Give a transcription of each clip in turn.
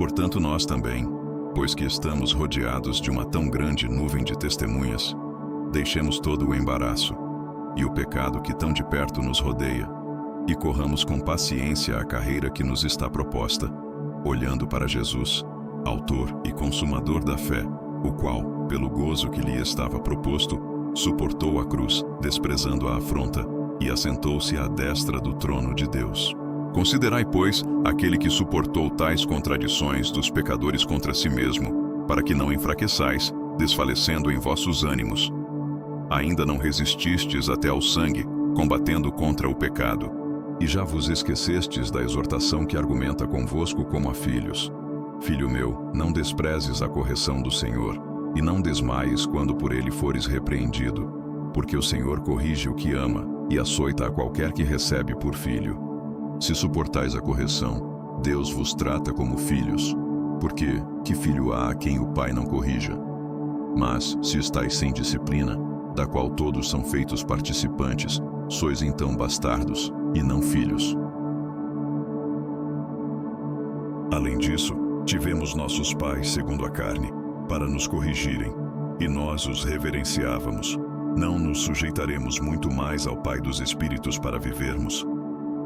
Portanto, nós também, pois que estamos rodeados de uma tão grande nuvem de testemunhas, deixemos todo o embaraço e o pecado que tão de perto nos rodeia, e corramos com paciência a carreira que nos está proposta, olhando para Jesus, autor e consumador da fé, o qual, pelo gozo que lhe estava proposto, suportou a cruz, desprezando a afronta, e assentou-se à destra do trono de Deus. Considerai, pois, aquele que suportou tais contradições dos pecadores contra si mesmo, para que não enfraqueçais, desfalecendo em vossos ânimos. Ainda não resististes até ao sangue, combatendo contra o pecado, e já vos esquecestes da exortação que argumenta convosco como a filhos. Filho meu, não desprezes a correção do Senhor, e não desmaies quando por ele fores repreendido, porque o Senhor corrige o que ama, e açoita a qualquer que recebe por filho. Se suportais a correção, Deus vos trata como filhos, porque que filho há a quem o pai não corrija? Mas, se estáis sem disciplina, da qual todos são feitos participantes, sois então bastardos, e não filhos. Além disso, tivemos nossos pais segundo a carne, para nos corrigirem, e nós os reverenciávamos. Não nos sujeitaremos muito mais ao Pai dos Espíritos para vivermos?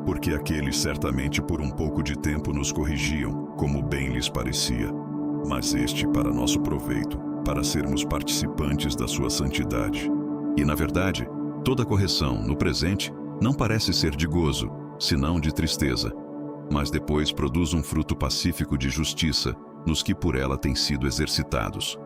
Porque aqueles certamente por um pouco de tempo nos corrigiam, como bem lhes parecia, mas este para nosso proveito, para sermos participantes da sua santidade. E na verdade, toda correção, no presente, não parece ser de gozo, senão de tristeza, mas depois produz um fruto pacífico de justiça nos que por ela têm sido exercitados.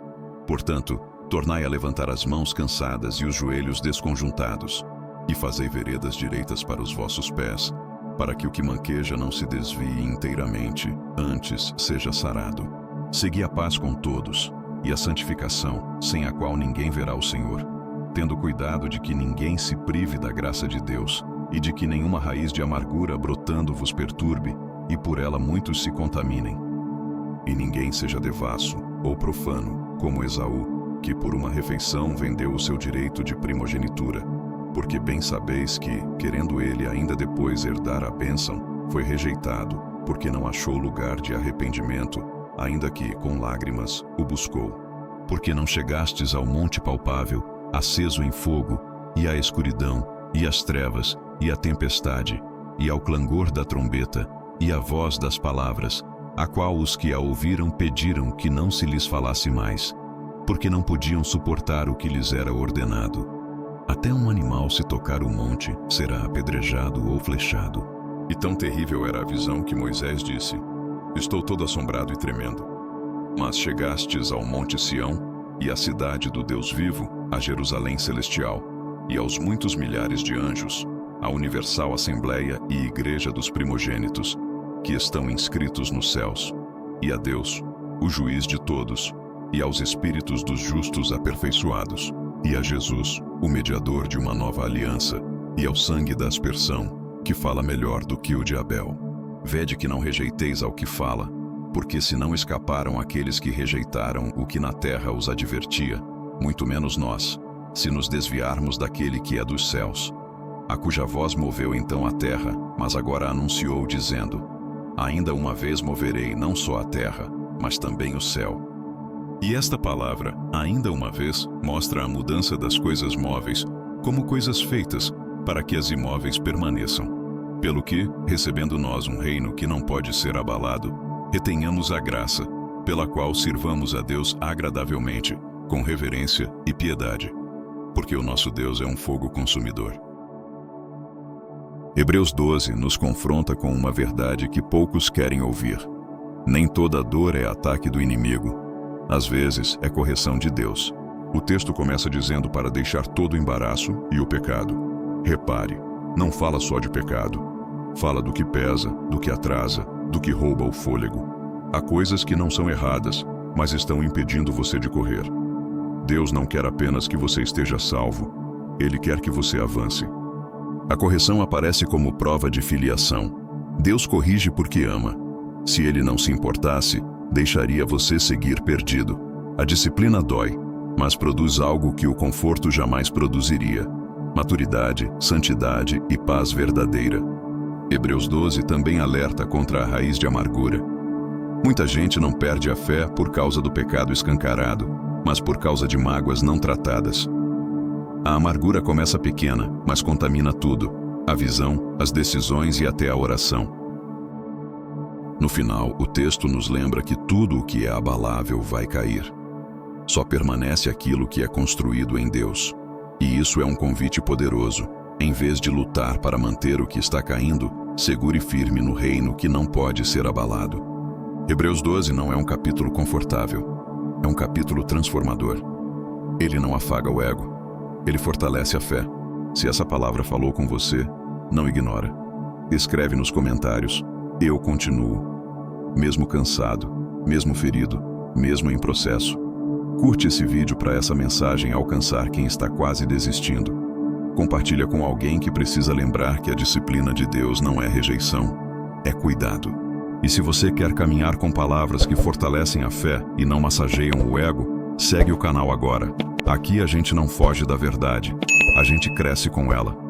Portanto, tornai a levantar as mãos cansadas e os joelhos desconjuntados, e fazei veredas direitas para os vossos pés, para que o que manqueja não se desvie inteiramente, antes seja sarado. Segui a paz com todos, e a santificação, sem a qual ninguém verá o Senhor, tendo cuidado de que ninguém se prive da graça de Deus, e de que nenhuma raiz de amargura brotando vos perturbe, e por ela muitos se contaminem. E ninguém seja devasso ou profano, como Esaú, que por uma refeição vendeu o seu direito de primogenitura, porque bem sabeis que, querendo ele ainda depois herdar a bênção, foi rejeitado, porque não achou lugar de arrependimento, ainda que, com lágrimas, o buscou. Porque não chegastes ao monte palpável, aceso em fogo, e à escuridão, e às trevas, e à tempestade, e ao clangor da trombeta, e à voz das palavras, a qual os que a ouviram pediram que não se lhes falasse mais, porque não podiam suportar o que lhes era ordenado. Até um animal se tocar o monte, será apedrejado ou flechado. E tão terrível era a visão que Moisés disse: estou todo assombrado e tremendo. Mas chegastes ao monte Sião, e à cidade do Deus vivo, a Jerusalém celestial, e aos muitos milhares de anjos, à universal assembleia e igreja dos primogênitos, que estão inscritos nos céus, e a Deus, o juiz de todos, e aos espíritos dos justos aperfeiçoados, e a Jesus, o mediador de uma nova aliança, e ao sangue da aspersão, que fala melhor do que o de Abel. Vede que não rejeiteis ao que fala, porque se não escaparam aqueles que rejeitaram o que na terra os advertia, muito menos nós, se nos desviarmos daquele que é dos céus, a cuja voz moveu então a terra, mas agora anunciou dizendo: ainda uma vez moverei não só a terra, mas também o céu. E esta palavra, ainda uma vez, mostra a mudança das coisas móveis como coisas feitas, para que as imóveis permaneçam. Pelo que, recebendo nós um reino que não pode ser abalado, retenhamos a graça, pela qual sirvamos a Deus agradavelmente, com reverência e piedade, porque o nosso Deus é um fogo consumidor. Hebreus 12 nos confronta com uma verdade que poucos querem ouvir. Nem toda dor é ataque do inimigo. Às vezes, é correção de Deus. O texto começa dizendo para deixar todo o embaraço e o pecado. Repare, não fala só de pecado. Fala do que pesa, do que atrasa, do que rouba o fôlego. Há coisas que não são erradas, mas estão impedindo você de correr. Deus não quer apenas que você esteja salvo. Ele quer que você avance. A correção aparece como prova de filiação. Deus corrige porque ama. Se ele não se importasse, deixaria você seguir perdido. A disciplina dói, mas produz algo que o conforto jamais produziria: maturidade, santidade e paz verdadeira. Hebreus 12 também alerta contra a raiz de amargura. Muita gente não perde a fé por causa do pecado escancarado, mas por causa de mágoas não tratadas. A amargura começa pequena, mas contamina tudo: a visão, as decisões e até a oração. No final, o texto nos lembra que tudo o que é abalável vai cair. Só permanece aquilo que é construído em Deus. E isso é um convite poderoso. Em vez de lutar para manter o que está caindo, segure firme no reino que não pode ser abalado. Hebreus 12 não é um capítulo confortável. É um capítulo transformador. Ele não afaga o ego. Ele fortalece a fé. Se essa palavra falou com você, não ignora. Escreve nos comentários: eu continuo. Mesmo cansado, mesmo ferido, mesmo em processo. Curte esse vídeo para essa mensagem alcançar quem está quase desistindo. Compartilha com alguém que precisa lembrar que a disciplina de Deus não é rejeição, é cuidado. E se você quer caminhar com palavras que fortalecem a fé e não massageiam o ego, segue o canal agora. Aqui a gente não foge da verdade, a gente cresce com ela.